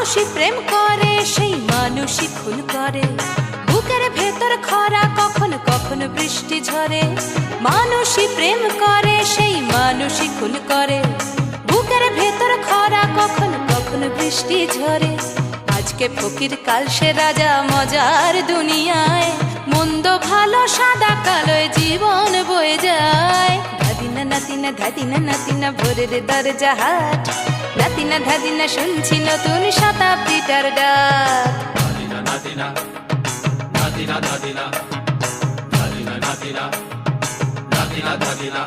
মানুষই প্রেম করে সেই মানুষই খুন করে, বুকের ভেতর খরা কখনো কখনো বৃষ্টি ঝরে। মানুষই প্রেম করে সেই মানুষই খুন করে, বুকের ভেতর খরা কখনো কখনো বৃষ্টি ঝরে। আজকে ফকির কাল সে রাজা মজার দুনিয়ায়, মন্দ ভালো সাদা কালোয় জীবন বয়ে যায়। ধাদিনা নাতিনা ধাদিনা নাতিনা ভোরের দরজা হাট, নাতিনা ধাদিনা শুনছি নতুন শতাব্দীটার ডাক। নাতিনা নাতিনা নাতিনা নাতিনা নাতিনা নাতিনা নাতিনা নাতিনা।